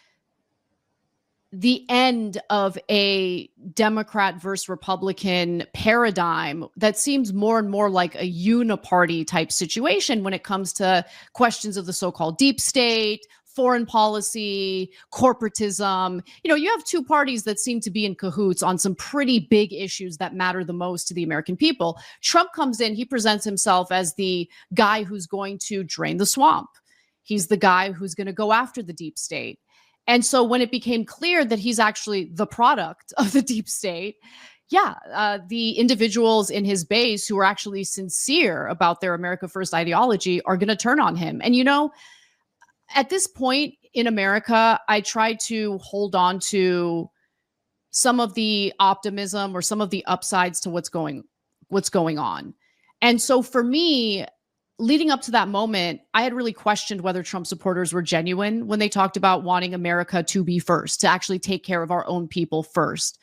Speaker 2: the end of a Democrat versus Republican paradigm that seems more and more like a uniparty type situation when it comes to questions of the so-called deep state, foreign policy, corporatism. You have two parties that seem to be in cahoots on some pretty big issues that matter the most to the American people. Trump comes in, he presents himself as the guy who's going to drain the swamp. He's the guy who's going to go after the deep state. And so when it became clear that he's actually the product of the deep state, the individuals in his base who are actually sincere about their America First ideology are going to turn on him. And, at this point in America, I try to hold on to some of the optimism or some of the upsides to what's going on. And so for me, leading up to that moment, I had really questioned whether Trump supporters were genuine when they talked about wanting America to be first, to actually take care of our own people first.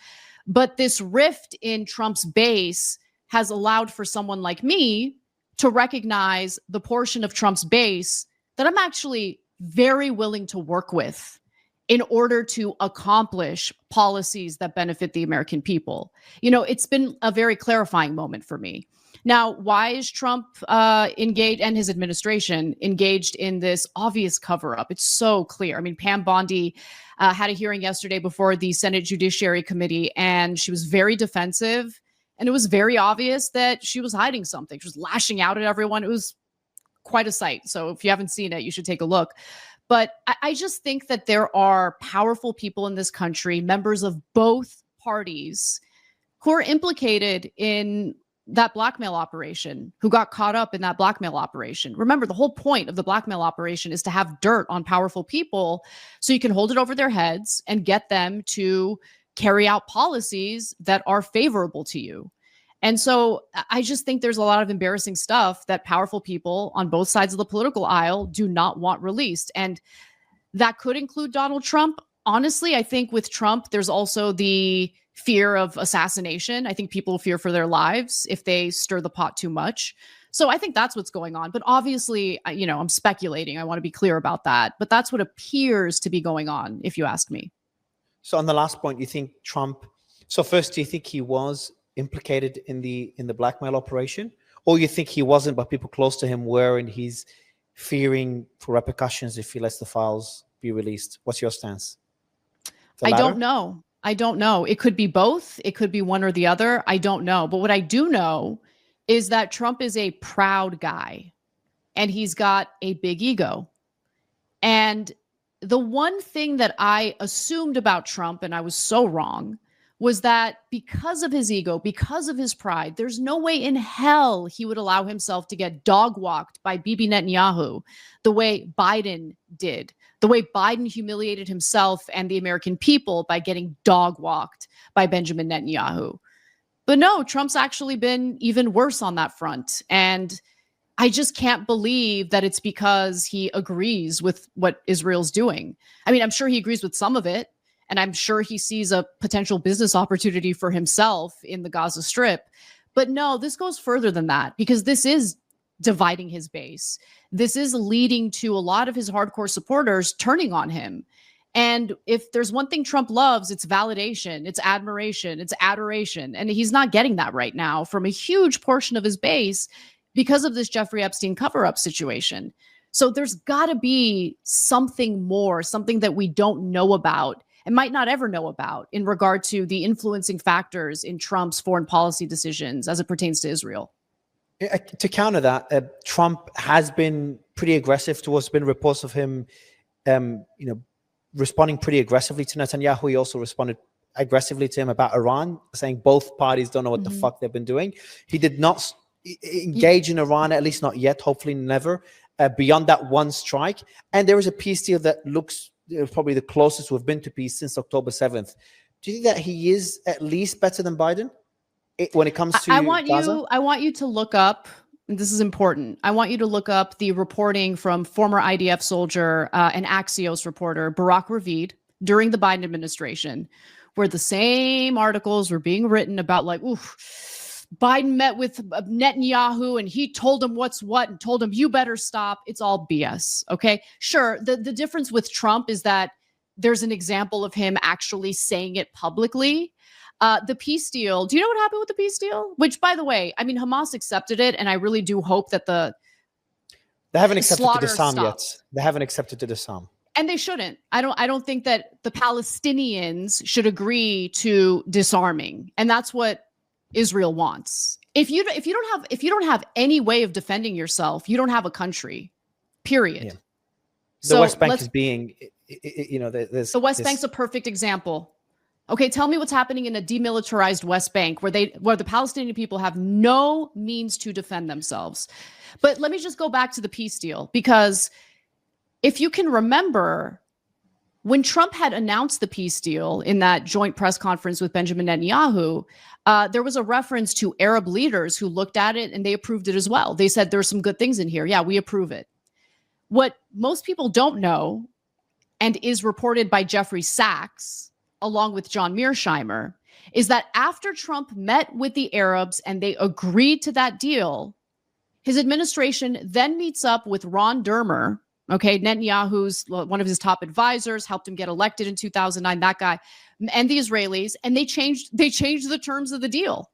Speaker 2: But this rift in Trump's base has allowed for someone like me to recognize the portion of Trump's base that I'm actually very willing to work with in order to accomplish policies that benefit the American people. It's been a very clarifying moment for me. Now, why is Trump engaged and his administration engaged in this obvious cover-up? It's so clear. I mean, Pam Bondi had a hearing yesterday before the Senate Judiciary Committee, and she was very defensive. And it was very obvious that she was hiding something. She was lashing out at everyone. It was quite a sight. So if you haven't seen it, you should take a look. But I just think that there are powerful people in this country, members of both parties, who are implicated in that blackmail operation, who got caught up in that blackmail operation. Remember, the whole point of the blackmail operation is to have dirt on powerful people so you can hold it over their heads and get them to carry out policies that are favorable to you. And so I just think there's a lot of embarrassing stuff that powerful people on both sides of the political aisle do not want released. And that could include Donald Trump. Honestly, I think with Trump, there's also the fear of assassination. I think people fear for their lives if they stir the pot too much. So I think that's what's going on. But obviously, I'm speculating. I want to be clear about that. But that's what appears to be going on, if you ask me.
Speaker 1: So on the last point, you think Trump... So first, do you think he was implicated in the blackmail operation, or you think he wasn't, but people close to him were, and he's fearing for repercussions if he lets the files be released? What's your stance?
Speaker 2: I don't know. It could be both. It could be one or the other. I don't know. But what I do know is that Trump is a proud guy, and he's got a big ego. And the one thing that I assumed about Trump, and I was so wrong, was that because of his ego, because of his pride, there's no way in hell he would allow himself to get dog-walked by Bibi Netanyahu the way Biden did, the way Biden humiliated himself and the American people by getting dog-walked by Benjamin Netanyahu. But no, Trump's actually been even worse on that front. And I just can't believe that it's because he agrees with what Israel's doing. I mean, I'm sure he agrees with some of it. And I'm sure he sees a potential business opportunity for himself in the Gaza Strip. But no, this goes further than that, because this is dividing his base. This is leading to a lot of his hardcore supporters turning on him. And if there's one thing Trump loves, it's validation, it's admiration, it's adoration. And he's not getting that right now from a huge portion of his base because of this Jeffrey Epstein cover-up situation. So there's got to be something more, something that we don't know about and might not ever know about in regard to the influencing factors in Trump's foreign policy decisions as it pertains to Israel.
Speaker 1: To counter that, Trump has been pretty aggressive. There's been reports of him, responding pretty aggressively to Netanyahu. He also responded aggressively to him about Iran, saying both parties don't know what the fuck they've been doing. He did not engage in Iran, at least not yet, hopefully never, beyond that one strike. And there is a peace deal that looks probably the closest we've been to peace since October 7th. Do you think that he is at least better than Biden when it comes to Gaza?
Speaker 2: I want you to look up, and this is important, I want you to look up the reporting from former IDF soldier and Axios reporter Barak Ravid during the Biden administration, where the same articles were being written about like, oof, Biden met with Netanyahu and he told him what's what and told him, you better stop. It's all BS. Okay. Sure. The difference with Trump is that there's an example of him actually saying it publicly. The peace deal. Do you know what happened with the peace deal? Which, by the way, I mean, Hamas accepted it. And I really do hope that
Speaker 1: they haven't accepted the disarm yet. They haven't accepted the disarm.
Speaker 2: And they shouldn't. I don't think that the Palestinians should agree to disarming. And that's what Israel wants. If you don't have any way of defending yourself, you don't have a country. Period. Yeah.
Speaker 1: The West Bank is being, the
Speaker 2: West Bank's a perfect example. Okay, tell me what's happening in a demilitarized West Bank where the Palestinian people have no means to defend themselves. But let me just go back to the peace deal, because if you can remember, when Trump had announced the peace deal in that joint press conference with Benjamin Netanyahu, there was a reference to Arab leaders who looked at it and they approved it as well. They said there's some good things in here. Yeah, we approve it. What most people don't know, and is reported by Jeffrey Sachs, along with John Mearsheimer, is that after Trump met with the Arabs and they agreed to that deal, his administration then meets up with Ron Dermer, okay, Netanyahu's one of his top advisors, helped him get elected in 2009, that guy, and the Israelis, and they changed the terms of the deal,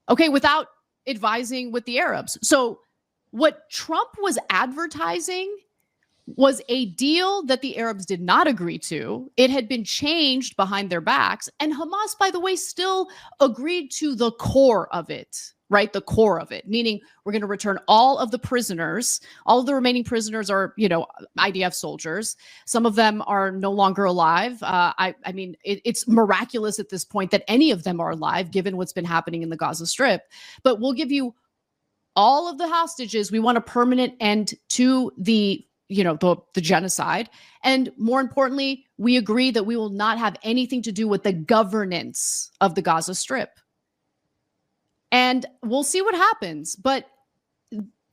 Speaker 2: okay, without advising with the Arabs. So what Trump was advertising was a deal that the Arabs did not agree to. It had been changed behind their backs. And Hamas, by the way, still agreed to the core of it, right? The core of it, meaning we're going to return all of the prisoners. All of the remaining prisoners are, IDF soldiers. Some of them are no longer alive. I mean, it's miraculous at this point that any of them are alive, given what's been happening in the Gaza Strip. But we'll give you all of the hostages. We want a permanent end to the genocide. And more importantly, we agree that we will not have anything to do with the governance of the Gaza Strip. And we'll see what happens. But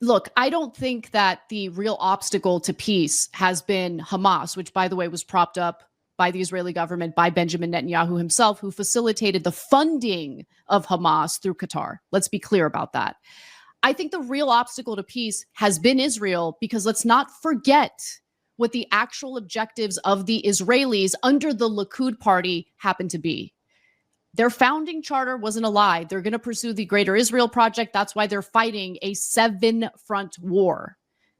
Speaker 2: look, I don't think that the real obstacle to peace has been Hamas, which, by the way, was propped up by the Israeli government, by Benjamin Netanyahu himself, who facilitated the funding of Hamas through Qatar. Let's be clear about that. I think the real obstacle to peace has been Israel, because let's not forget what the actual objectives of the Israelis under the Likud party happen to be. Their founding charter wasn't a lie. They're going to pursue the Greater Israel Project. That's why they're fighting a 7-front war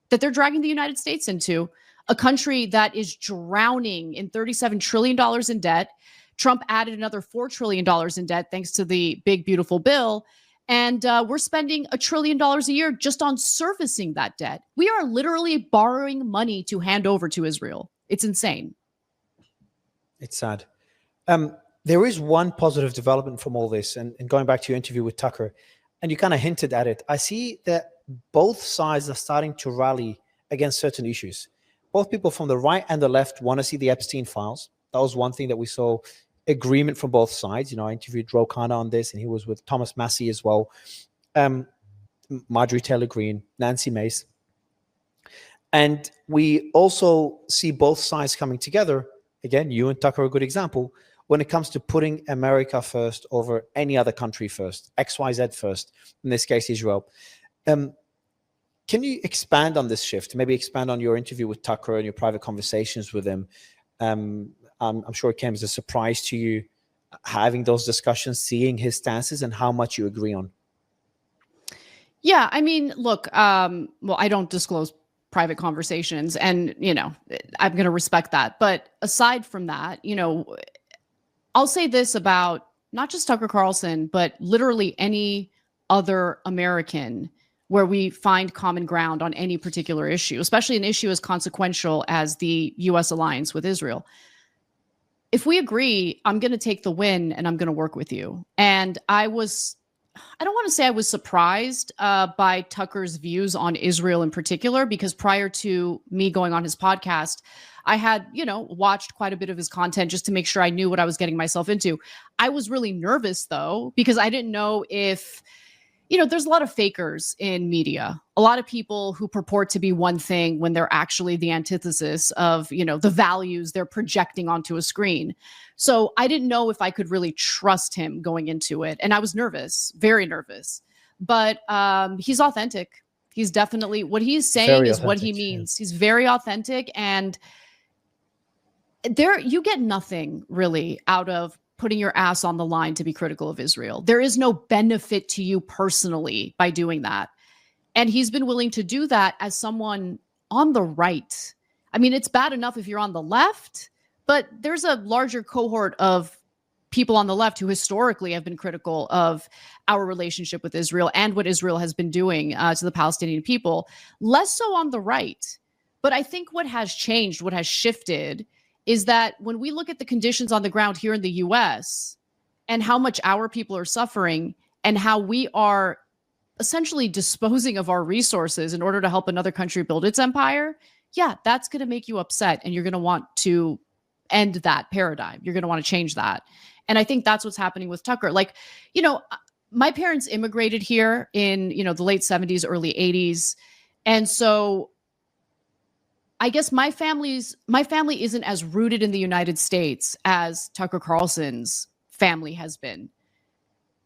Speaker 2: that they're dragging the United States into, a country that is drowning in $37 trillion in debt. Trump added another $4 trillion in debt thanks to the big, beautiful bill. And we're spending $1 trillion a year just on servicing that debt. We are literally borrowing money to hand over to Israel. It's insane.
Speaker 1: It's sad. There is one positive development from all this. And going back to your interview with Tucker, and you kind of hinted at it, I see that both sides are starting to rally against certain issues. Both people from the right and the left want to see the Epstein files. That was one thing that we saw. Agreement from both sides. I interviewed Ro Khanna on this, and he was with Thomas Massie as well, Marjorie Taylor Greene, Nancy Mace. And we also see both sides coming together. Again, you and Tucker are a good example when it comes to putting America first over any other country first, XYZ first, in this case, Israel. Can you expand on this shift? Maybe expand on your interview with Tucker and your private conversations with him. I'm sure it came as a surprise to you having those discussions, seeing his stances and how much you agree on.
Speaker 2: Yeah, I mean, look, well, I don't disclose private conversations and, I'm going to respect that. But aside from that, I'll say this about not just Tucker Carlson, but literally any other American where we find common ground on any particular issue, especially an issue as consequential as the U.S. alliance with Israel. if we agree, I'm going to take the win and I'm going to work with you. And I don't want to say I was surprised by Tucker's views on Israel in particular, because prior to me going on his podcast, I had, watched quite a bit of his content just to make sure I knew what I was getting myself into. I was really nervous, though, because I didn't know if, there's a lot of fakers in media, a lot of people who purport to be one thing when they're actually the antithesis of, the values they're projecting onto a screen. So I didn't know if I could really trust him going into it. And I was nervous, very nervous, but he's authentic. He's definitely, what he's saying is what he means. Yeah. He's very authentic, and you get nothing really out of putting your ass on the line to be critical of Israel. There is no benefit to you personally by doing that. And he's been willing to do that as someone on the right. I mean, it's bad enough if you're on the left, but there's a larger cohort of people on the left who historically have been critical of our relationship with Israel and what Israel has been doing to the Palestinian people, less so on the right. But I think what has changed, what has shifted, is that when we look at the conditions on the ground here in the US and how much our people are suffering and how we are essentially disposing of our resources in order to help another country build its empire, yeah, that's going to make you upset, and you're going to want to end that paradigm. You're going to want to change that. And I think that's what's happening with Tucker. Like, my parents immigrated here in, the late 70s, early 80s. And so I guess my family isn't as rooted in the United States as Tucker Carlson's family has been.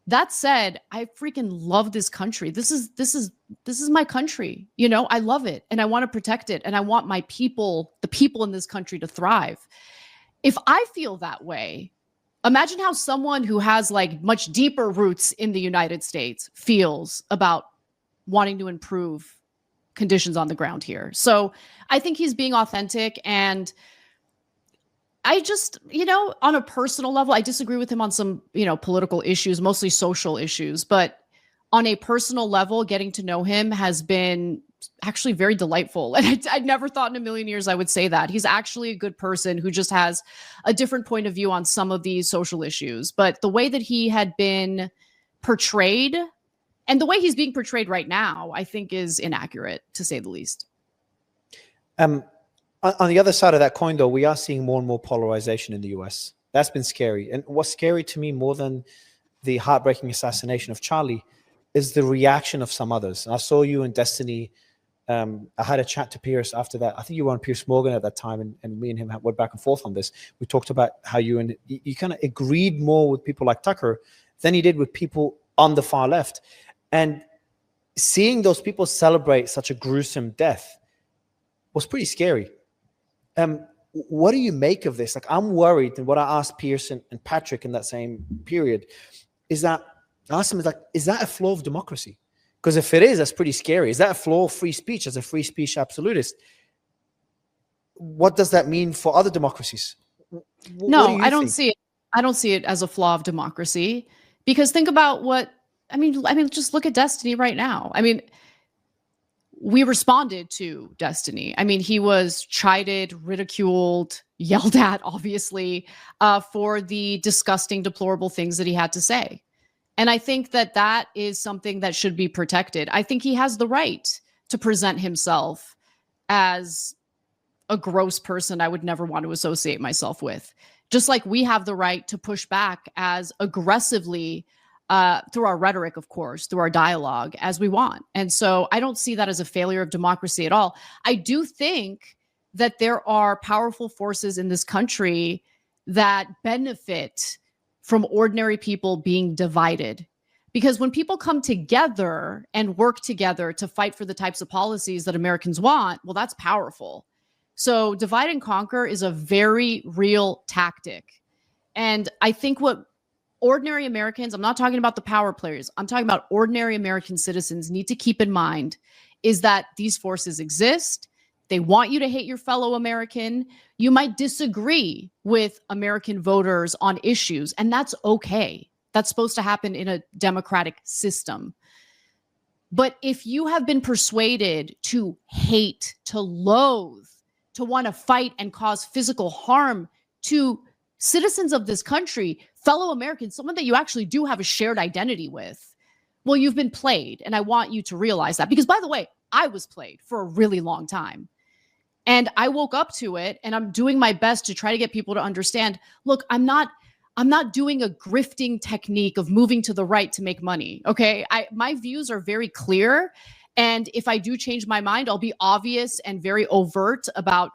Speaker 2: That said, I freaking love this country. This is my country. I love it, and I want to protect it, and I want my people, the people in this country, to thrive. If I feel that way, imagine how someone who has like much deeper roots in the United States feels about wanting to improve conditions on the ground here. So I think he's being authentic, and I just, on a personal level, I disagree with him on some, political issues, mostly social issues, but on a personal level, getting to know him has been actually very delightful. And I never thought in a million years I would say that. He's actually a good person who just has a different point of view on some of these social issues. But the way that he had been portrayed, and the way he's being portrayed right now, I think is inaccurate, to say the least.
Speaker 1: On the other side of that coin, though, we are seeing more and more polarization in the US. That's been scary. And what's scary to me more than the heartbreaking assassination of Charlie is the reaction of some others. And I saw you in Destiny. I had a chat to Pierce after that. I think you were on Pierce Morgan at that time, and me and him went back and forth on this. We talked about how you kind of agreed more with people like Tucker than you did with people on the far left. And seeing those people celebrate such a gruesome death was pretty scary. What do you make of this? Like, I'm worried, and what I asked Pearson and Patrick in that same period is that I asked them, is that a flaw of democracy? Because if it is, that's pretty scary. Is that a flaw of free speech as a free speech absolutist? What does that mean for other democracies?
Speaker 2: No, I don't see it. I don't see it as a flaw of democracy, because think about just look at Destiny right now. I mean, we responded to Destiny. I mean, he was chided, ridiculed, yelled at, obviously, for the disgusting, deplorable things that he had to say. And I think that that is something that should be protected. I think he has the right to present himself as a gross person I would never want to associate myself with. Just like we have the right to push back as aggressively through our rhetoric, of course, through our dialogue as we want. And so I don't see that as a failure of democracy at all. I do think that there are powerful forces in this country that benefit from ordinary people being divided. Because when people come together and work together to fight for the types of policies that Americans want, well, that's powerful. So divide and conquer is a very real tactic. And I think what ordinary Americans, I'm not talking about the power players, I'm talking about ordinary American citizens, need to keep in mind is that these forces exist. They want you to hate your fellow American. You might disagree with American voters on issues, and that's okay. That's supposed to happen in a democratic system. But if you have been persuaded to hate, to loathe, to want to fight and cause physical harm to citizens of this country, fellow Americans, someone that you actually do have a shared identity with, well, you've been played. And I want you to realize that. Because, by the way, I was played for a really long time. And I woke up to it, and I'm doing my best to try to get people to understand, look, I'm not doing a grifting technique of moving to the right to make money. Okay. My views are very clear. And if I do change my mind, I'll be obvious and very overt about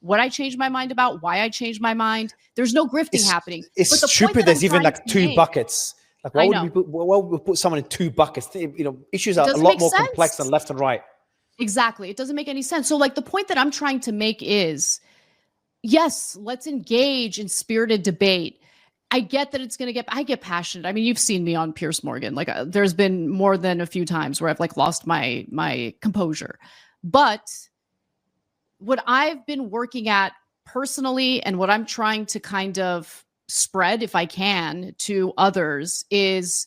Speaker 2: what I changed my mind about, why I changed my mind. There's no grifting happening.
Speaker 1: It's stupid. There's even like two buckets. Like, why would we put someone in two buckets? Issues are a lot more complex than left and right.
Speaker 2: Exactly. It doesn't make any sense. So like the point that I'm trying to make is, yes, let's engage in spirited debate. I get that I get passionate. I mean, you've seen me on Piers Morgan. Like there's been more than a few times where I've like lost my composure. But what I've been working at personally and what I'm trying to kind of spread, if I can, to others is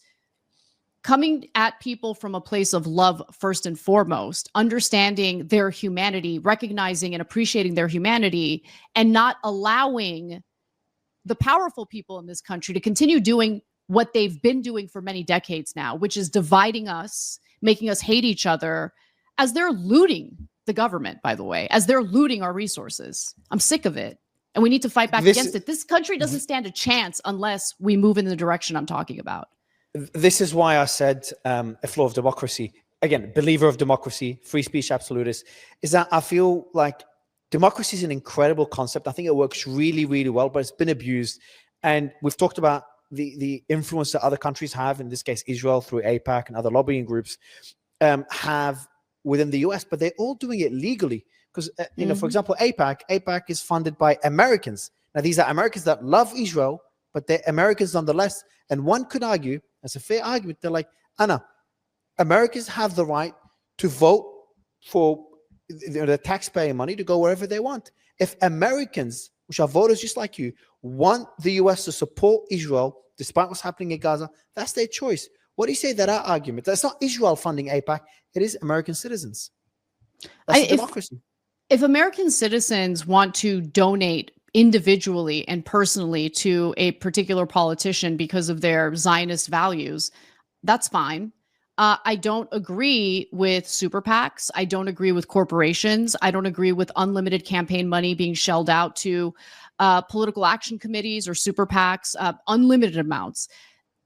Speaker 2: coming at people from a place of love first and foremost, understanding their humanity, recognizing and appreciating their humanity, and not allowing the powerful people in this country to continue doing what they've been doing for many decades now, which is dividing us, making us hate each other, as they're looting the government, by the way, as they're looting our resources. I'm sick of it. And we need to fight back against it. This country doesn't stand a chance unless we move in the direction I'm talking about.
Speaker 1: This is why I said a flaw of democracy. Again, believer of democracy, free speech absolutist, is that I feel like democracy is an incredible concept. I think it works really, really well, but it's been abused. And we've talked about the influence that other countries have, in this case, Israel through AIPAC and other lobbying groups, have within the US, but they're all doing it legally. Because, for example, AIPAC is funded by Americans. Now, these are Americans that love Israel, but they're Americans nonetheless. And one could argue, that's a fair argument, they're like, Anna, Americans have the right to vote for the taxpayer money to go wherever they want. If Americans, which are voters just like you, want the US to support Israel, despite what's happening in Gaza, that's their choice. What do you say to that argument? That's not Israel funding AIPAC. It is American citizens. That's democracy.
Speaker 2: If American citizens want to donate individually and personally to a particular politician because of their Zionist values, that's fine. I don't agree with super PACs. I don't agree with corporations. I don't agree with unlimited campaign money being shelled out to political action committees or super PACs, unlimited amounts.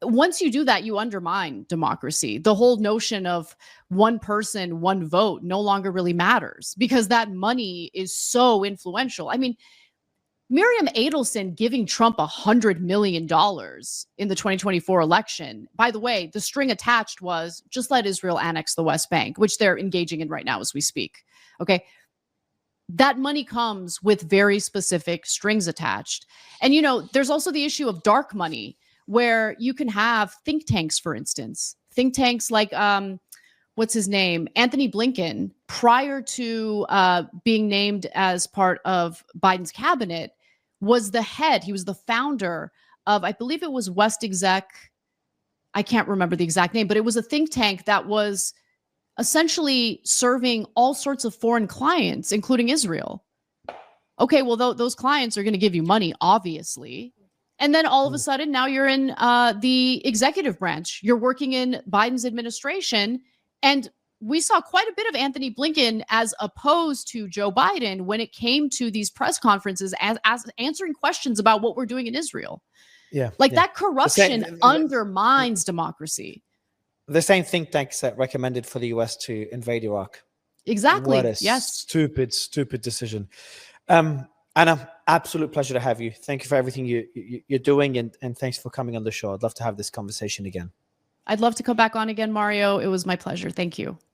Speaker 2: Once you do that, you undermine democracy. The whole notion of one person, one vote no longer really matters because that money is so influential. I mean, Miriam Adelson giving Trump $100 million in the 2024 election. By the way, the string attached was just let Israel annex the West Bank, which they're engaging in right now as we speak. Okay. That money comes with very specific strings attached. And, there's also the issue of dark money where you can have think tanks, for instance, think tanks like, what's his name? Anthony Blinken, prior to being named as part of Biden's cabinet, was the head. He was the founder of, I believe it was West Exec. I can't remember the exact name, but it was a think tank that was essentially serving all sorts of foreign clients, including Israel. Okay, well, those clients are going to give you money, obviously. And then all of a sudden, now you're in the executive branch. You're working in Biden's administration. And we saw quite a bit of Anthony Blinken as opposed to Joe Biden when it came to these press conferences as answering questions about what we're doing in Israel.
Speaker 1: Yeah.
Speaker 2: That corruption undermines democracy.
Speaker 1: The same think tanks that recommended for the US to invade Iraq.
Speaker 2: Exactly.
Speaker 1: What a stupid decision. Anna, absolute pleasure to have you. Thank you for everything you're doing, and thanks for coming on the show. I'd love to have this conversation again.
Speaker 2: I'd love to come back on again, Mario. It was my pleasure. Thank you.